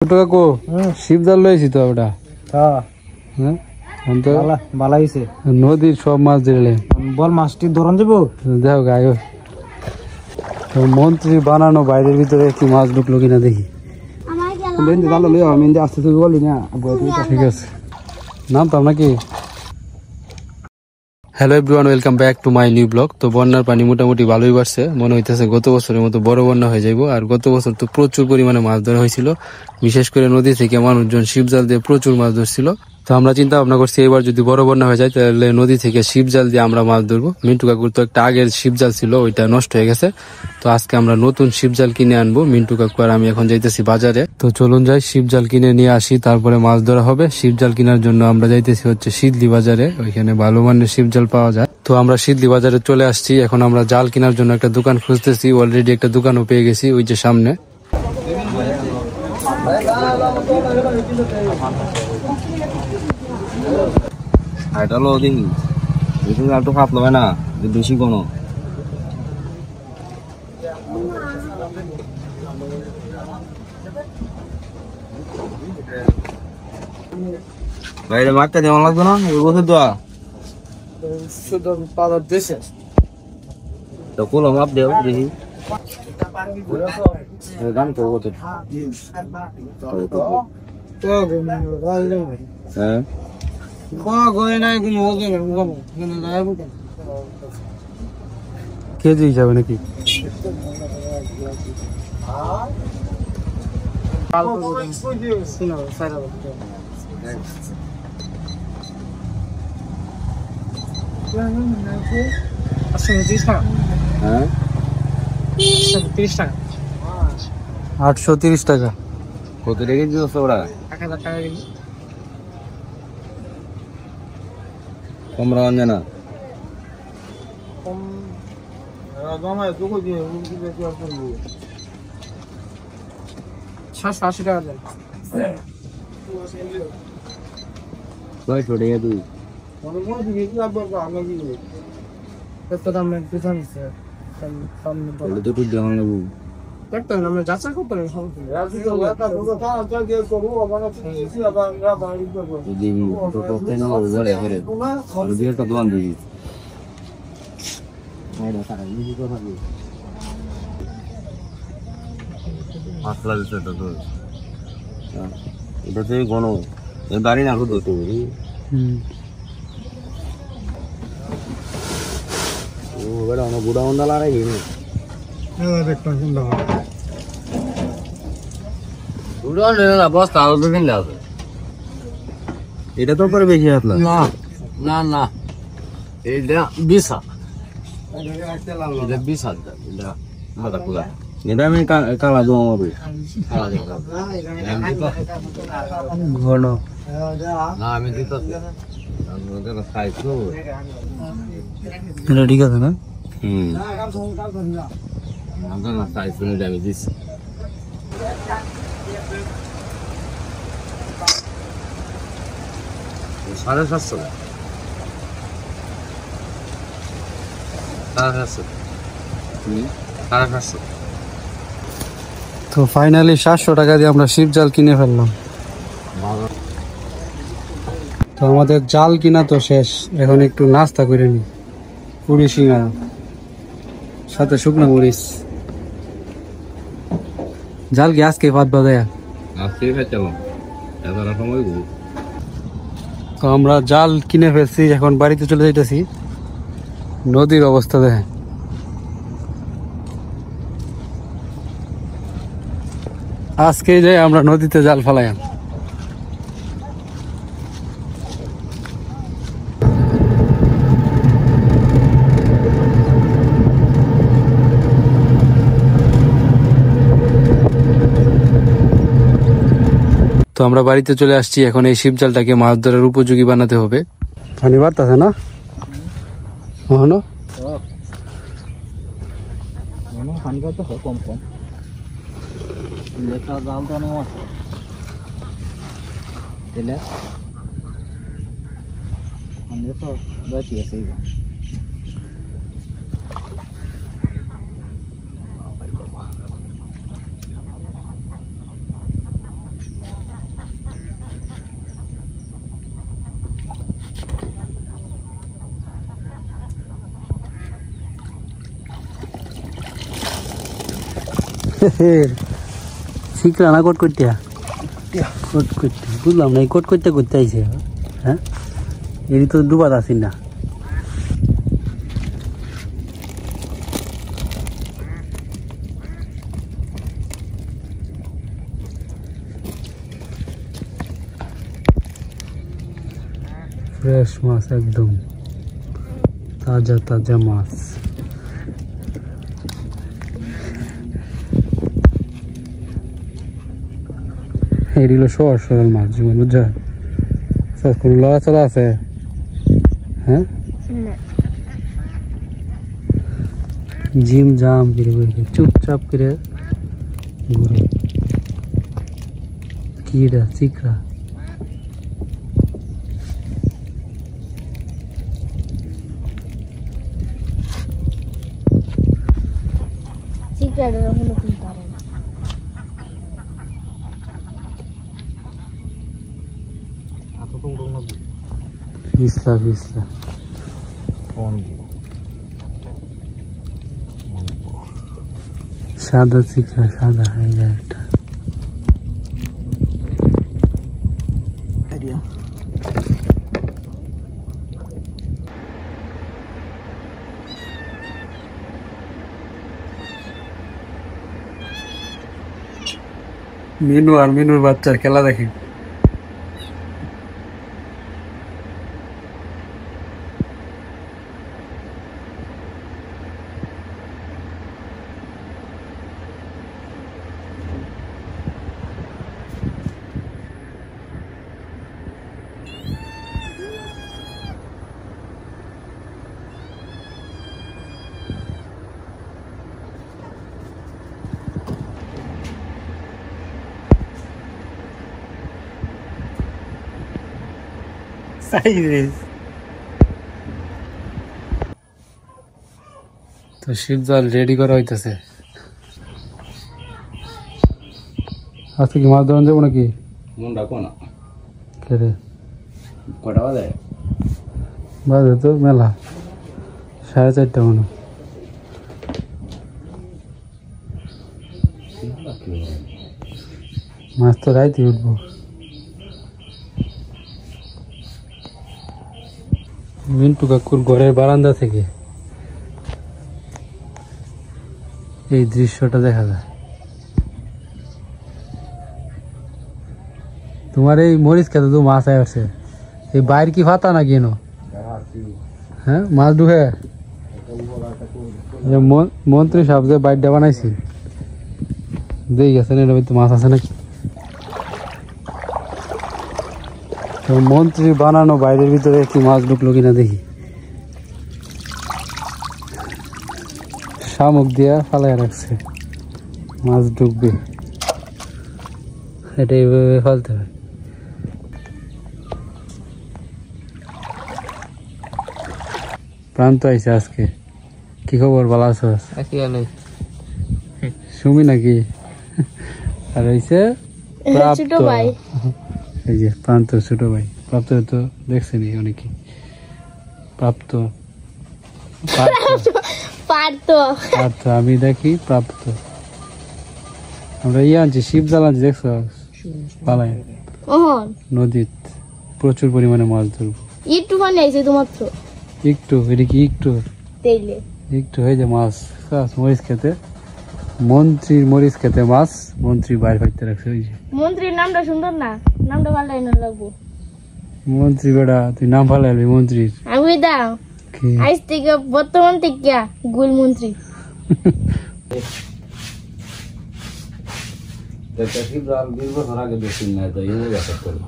ছোট কাকু শিব জাল লইছি তো ওটা নদীর সব মাছ দিলে বল মাছটি ধরন দেবো দেখো গায়ে তো মন্ত্রী বানানো বাইরের ভিতরে কি মাছ ঢুকলো কিনা দেখি। আসতে তুই বলি না ঠিক আছে নামতাম নাকি। Hello everyone, welcome back to my new blog. তো বন্যার পানি মোটামুটি ভালোই বাড়ছে, মনে হইতেছে গত বছরের মতো বড় বন্যা হয়ে যাইব। আর গত বছর তো প্রচুর পরিমাণে মাছ ধরা হয়েছিল, বিশেষ করে নদী থেকে মানুষজন শিবজাল দিয়ে প্রচুর মাছ ধরছিল। তো আমরা চিন্তা ভাবনা করছি এবার যদি বড় বন্যা হয়ে যায় তাহলে নদী থেকে শিবজাল দিয়ে আমরা মাছ ধরবো। মিন্টু কাকুর তো একটা আগের শিবজাল ছিল, ওইটা নষ্ট হয়ে গেছে। তো আজকে আমরা নতুন শিবজাল কিনে আনবো। মিন্টু কাকু আর আমি এখন যাইতেছি বাজারে। তো চলুন যাই শিবজাল কিনে নিয়ে আসি, তারপরে মাছ ধরা হবে। শিবজাল কেনার জন্য আমরা যাইতেছি হচ্ছে সিদলি বাজারে, ওইখানে ভালো মানের শিবজাল পাওয়া যায়। তো আমরা সিদলি বাজারে চলে আসছি। এখন আমরা জাল কেনার জন্য একটা দোকান খুঁজতেছি। অলরেডি একটা দোকানও পেয়ে গেছি, ওই যে সামনে। না বেশি কোনো বাইরে মাঠটা যেমন লাগতো না বছর দোয়া দেশে তো কোন মাপ দেও দেখি গান করবো তো হ্যাঁ কেজি হিসাবে নাকি? হ্যাঁ 830 টাকা। কত রেখে দিচ্ছ ওরা? 1000 টাকা কেজি। কম রাওয়ান জানা সাতশো 80 টাকা দেন। কয় ছোটে তুই তো তুই যখন নেবো একটা দোকান দিবি এটা তো গণ গাড়ি না শুধু বুড়া হন্ডা লাগাই বস্তা আরো তো কিনলে আছে। এটা তো করে বেশি হাত না না না এইটা 20,000 এটা 20,000 এটা আমি কালা জমা হবে ঘন না আমি দিতে এটা ঠিক আছে না? আমি দিচ্ছি। সাড়ে 700 তো ফাইনালি 700 টাকা দিয়ে আমরা শিব জাল কিনে ফেললাম। তো আমাদের জাল কিনা তো শেষ, এখন একটু নাস্তা করে নি। পুরি সিঙ্গারা সাথে শুকনো মরিচ। জাল কি আজকে ভাত বাজায়? তো আমরা জাল কিনে ফেলছি, এখন বাড়িতে চলে যাইতেছি। নদীর অবস্থা দেখেন, আজকে যাই আমরা নদীতে জাল ফেলাইম। তো আমরা বাড়িতে চলে আসছি। এখন এই শিব জালটাকে মাছ ধরার উপযোগী বানাতে হবে। পানি বাড়তেছে না পানি কত কম কম লেখা জাল তো অনেক আছে দিলে আমি তো বাকি আছে। শিখরা না কোট করতে কোট করতে বুঝলাম না এই কোট করতে করতে আইছে হ্যাঁ এরই তো ডুবাত আসি না ফ্রেশ মাছ একদম তাজা তাজা মাছ এগুলো সর সরল মাছ জীবন বুঝছো সব কোনো লড়াচড়া আছে হ্যাঁ জিম জাম করে বসে চুপচাপ করে ঘুরে কিরা চিকরা চিকড়াটা হলো কিন্তু পারে না পিছলা পিছলা সাদা চিকরা সাদা হয়ে যায় একটা মিনু আর মিনুর বাচ্চার খেলা দেখি তো শিব জাল রেডি করা হইতেছে আজকে কি মাছ ধরন যাবো নাকি মন ডাকো না কে রে কটা বাজে বাজে তো মেলা 4:30 মনে মাছ তো রাইতে উঠবো মিন্টু কাকুর ঘরের বারান্দা থেকে এই দৃশ্যটা দেখা যায় তোমার এই মরিচ খেতে তো মাছ আসছে এই বাইর কি ফাতা না কেন হ্যাঁ মাছ ঢুকে মন্ত্রী সাহেব যে বাইরটা বানাইছি দেখি গেছে না তো মাছ আছে নাকি মন্ত্রী বানানো বাইরের ভিতরে কি মাছ ঢুকলো কিনা দেখি শামুক দিয়া ফালাই রাখছে মাছ ঢুকবে এটা এইভাবে ফালতে হয় প্রান্ত আইছে আজকে কি খবর ভালো আছো সুমি নাকি আর হইছে ছোট ভাই এই যে প্রান্ত ছোট ভাই প্রাপ্ত তো দেখছেনি অনেকে প্রাপ্ত পার্থ আমি দেখি প্রাপ্ত আমরা আনছি শিব জাল আনছি দেখছো পালাই নদীত প্রচুর পরিমাণে মাছ ধরবো একটু পানি আইছে তো মাত্র একটু এটা কি একটু তেলে একটু হয়ে যায় মাছ মরিচ খেতে মন্ত্রীর মরিচ খেতে মাছ মন্ত্রী বাইরে ফাইতে রাখছে ওই যে মন্ত্রীর নামটা সুন্দর না নামটা ভালো লাগবো মন্ত্রী বেড়া তুই নাম ভালো লাগবে মন্ত্রীর আমি দাও আজ থেকে বর্তমান থেকে গুল মন্ত্রী শিব জাল 20 বছর আগে বেশি না তো এই গেছে করলো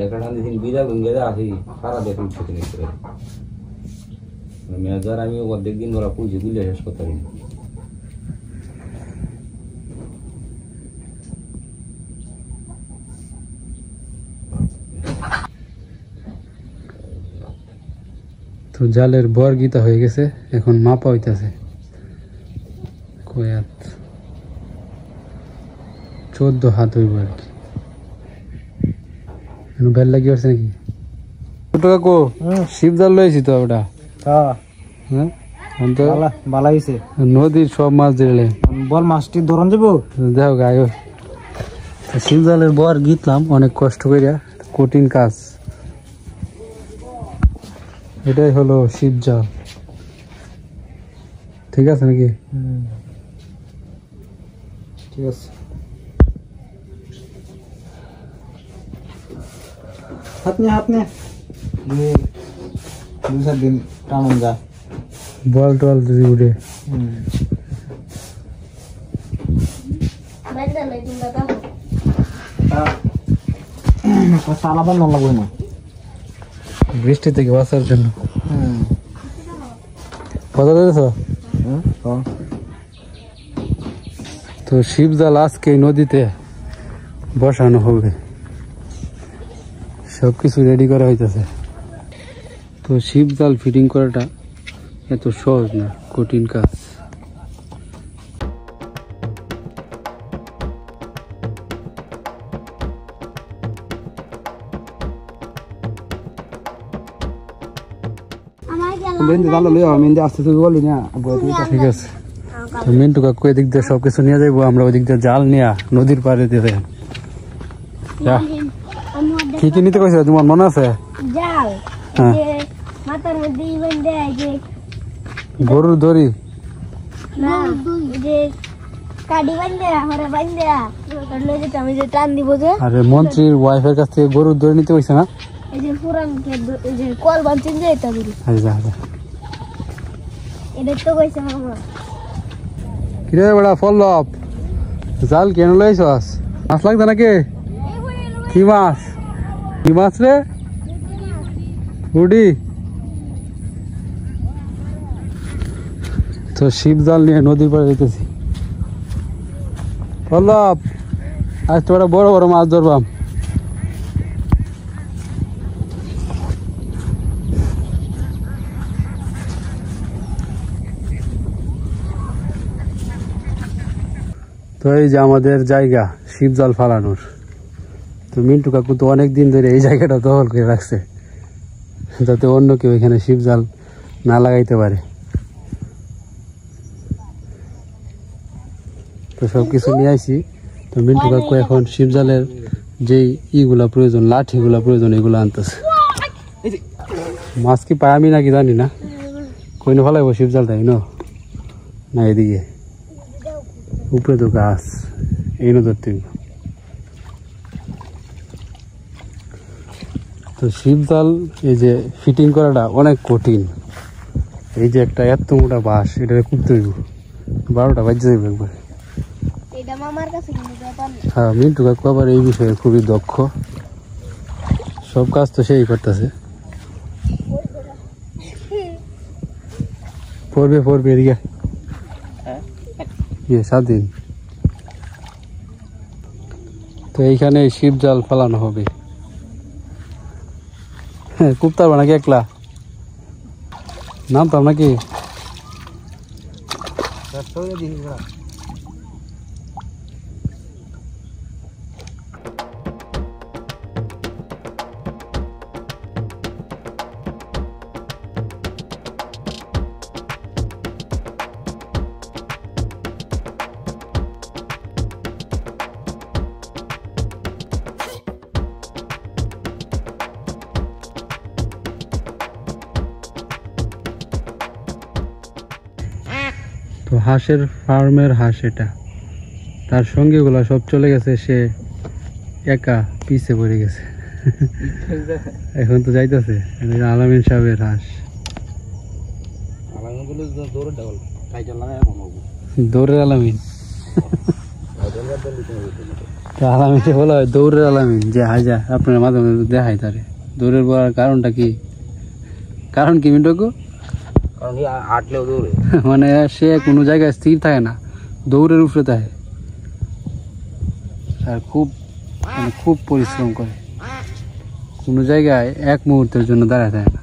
এখানে দিন বিজা গঙ্গে আসি সারা দেখুন ছুটি নিতে মেজার আমি অর্ধেক দিন ওরা পুঁজি দিলে শেষ করতে পারি তো জালের বর গীতা হয়ে গেছে এখন মাপা হইতাছে কয়াত 14 হাত হইব আর কি বেল লাগি আছে নাকি ছোট কাকু শিব জাল লইছি তো ওটা হ্যাঁ অন্তত বালা হইছে নদীর সব মাছ দিলে বল মাছটি ধরন যাবো দেখো গায়ে শিব জালের বর গিতলাম অনেক কষ্ট করিয়া, কঠিন কাজ। এটাই হলো শিব জাল, ঠিক আছে নাকি? ঠিক আছে হাত নে দুই চার দিন টানুন যা বল টল যদি উঠে বাইরে লাই তোমরা দাও চালাবার না লাগবে না বৃষ্টি থেকে বাঁচার জন্য। কথা বলেছ তো শিব জাল আজকে এই নদীতে বসানো হবে, সবকিছু রেডি করা হইতেছে। তো শিব জাল ফিটিং করাটা এত সহজ না, কঠিন কাজ। ঠিক আছে, তো মিন্টু কাকু এদিক দিয়ে সবকিছু নিয়ে যাইবো, আমরা ওই দিক দিয়ে জাল নিয়ে নদীর পাড়ে দিয়ে দেন। কি কি নিতে কইছে তোমার মনে আছে? জাল হ্যাঁ। যে মাথার মধ্যে ইভেন দেয় যে গরুর দড়ি, না যে কাডি বান্ধে হরে বান্ধে করলে যে আমি যে টান দিব যে আরে মন্ত্রীর ওয়াইফের কাছ থেকে গরুর দড়ি নিতে কইছে না? এই যে পুরান এই যে কল বানছেন যে এটা করি আচ্ছা এটা তো কইছে মামা কিরে বড়া ফল্লপ, জাল কেন লইছস? মাছ লাগবে নাকি? কি মাছ? কি মাছ রে? বুড়ি। তো শিব জাল নিয়ে নদীর পাড়ে যেতেছি। ফল্লপ, আজ তো বড় বড় মাছ ধরবাম। তো এই যে আমাদের জায়গা শিব জাল ফালানোর। তো মিন্টু কাকু তো অনেকদিন ধরে এই জায়গাটা দখল করে রাখছে, যাতে অন্য কেউ এখানে শিব জাল না লাগাইতে পারে। তো সবকিছু নিয়ে আইছি। তো মিন্টু কাকু এখন শিব জালের যেই ইগুলা প্রয়োজন, লাঠিগুলা প্রয়োজন, এগুলো আনতেছে। মাছ কি পাই আমি নাকি জানি না, কইনে ফালাইবো শিব জাল, তাই না এদিকে উপরে তো গাছ, এই ধরতে। তো শিব জাল এই যে ফিটিং করাটা অনেক কঠিন। এই যে একটা এত মোটা বাঁশ, এটা কুপতে হইব, 12টা বাজে যাইব একবার। এটা মামার কাছে কিন্তু ব্যাপার না হ্যাঁ, মিন্টু কাকু আবার এই বিষয়ে খুবই দক্ষ, সব কাজ তো সেই করতেছে। পড়বে এদিকে স্বাধীন। তো এইখানে শিব জাল ফালানো হবে। হ্যাঁ, কুপ্তার নাকি একলা নামতাম নাকি? তো হাঁসের ফার্মের হাঁস এটা, তার সঙ্গে গুলা সব চলে গেছে, সে একা পিছে পড়ে গেছে। এখন তো যাইতেছে আলামিন সাহেবের হাঁস। দৌড়ের আলামিন, আলামিন বলা হয় দৌড়ের আলামিন, যে হাজা আপনার মাঝে মাঝে দেখাই তারে। দৌড়ের বলার কারণটা কি? কারণ কি মিন্টু? মানে সে কোনো জায়গায় স্থির থাকে না, দৌড়ের উপরে থাকে, আর খুব পরিশ্রম করে, কোনো জায়গায় এক মুহূর্তের জন্য দাঁড়ায় থাকে না।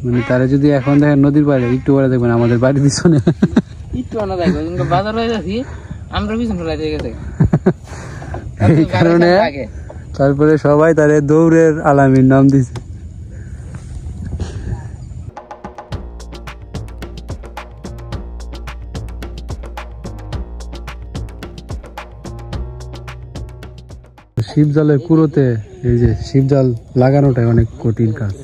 মানে তারা যদি এখন দেখেন নদীর পাড়ে, একটু পরে দেখবেন আমাদের বাড়ির পিছনে এই কারণে তারপরে সবাই তারে দৌড়ের আলামিন নাম দিছে। শিব জালের কুড়োতে এই যে শিব জাল লাগানোটাই অনেক কঠিন কাজ।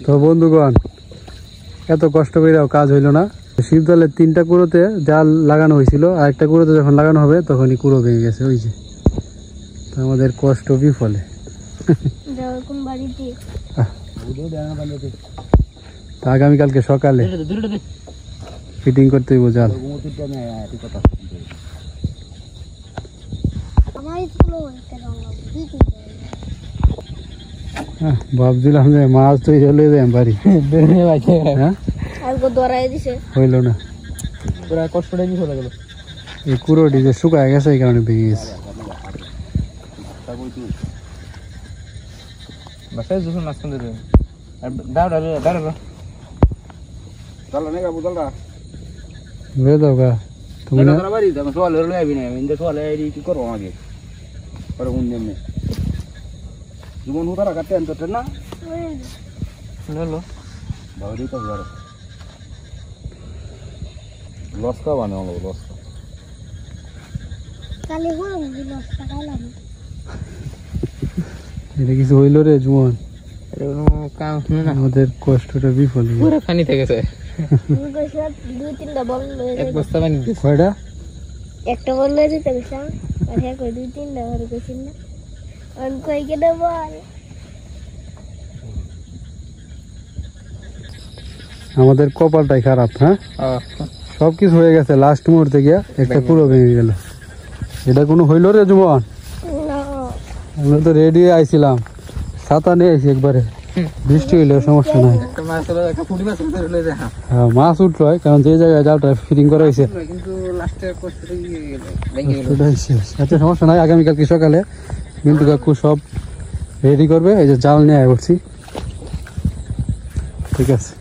তো বন্ধুগণ, এত কষ্ট করেও কাজ হইল না। শিব জালের 3টা কুড়োতে জাল লাগানো হয়েছিল, আর একটা কুড়োতে যখন লাগানো হবে তখনই কুড়ো ভেঙে গেছে। ওই যে তো আমাদের কষ্ট বিফলে। কোন বাড়িতে তা আগামীকালকে সকালে ফিটিং করতে হইব জাল। আমার স্কুলে একটা ভাবছিলাম যে মাছ তো চলে যায় বাড়ি, হ্যাঁ আর গো দরাই দিছে হইল না। পুরা কষ্টটাই বিফলে গেল। এই কুড়োটি যে শুকায় গেছে এই কারণে ভেঙে গেছে। বাসায় যখন মাছ কিনতে দেবেন আর দাঁড়া বুঝে দাও গা তুমি না বাড়ি তখন সোয়ালে লই আবি না, আমি সোয়ালে কি করবো আগে পরে কোন দিন জীবন হুতারা কাটতে আনতে না লো বাড়ি তো যারা লস কা বানানো লস কালি হলো দিল সকালাম এটা কিছু হইল রে জুয়ান, কাম না আমাদের কষ্টটা বিফল হইল। পুরো পানি থেকে গেছে। আমি কইছিলাম 2-3টা বল লয়ে এক বস্তা পানি কয়টা একটা বল লয়ে দিতে গেছিলাম, আর হ্যাঁ কই 2-3টা ধরে কইছিল না, আর কই কেডা বল আমাদের কপালটাই খারাপ। হ্যাঁ সবকিছু হয়ে গেছে, লাস্ট মুহূর্তে গিয়া একটা কুড়ো ভেঙে গেল। এটা কোনো হইল রে জুয়ান? না আমরা তো রেডি আইছিলাম, ছাতা নিয়ে আইছি একবারে, বৃষ্টি হইলেও সমস্যা নাই। হ্যাঁ মাছ উঠলো, কারণ যে জায়গায় জালটা ফিটিং করা হয়েছে কিন্তু লাস্টে কষ্টটা এত সমস্যা নাই। আগামীকালকে সকালে মিন্টু কাকু সব রেডি করবে। এই যে জাল নিয়ে আয় করছি, ঠিক আছে।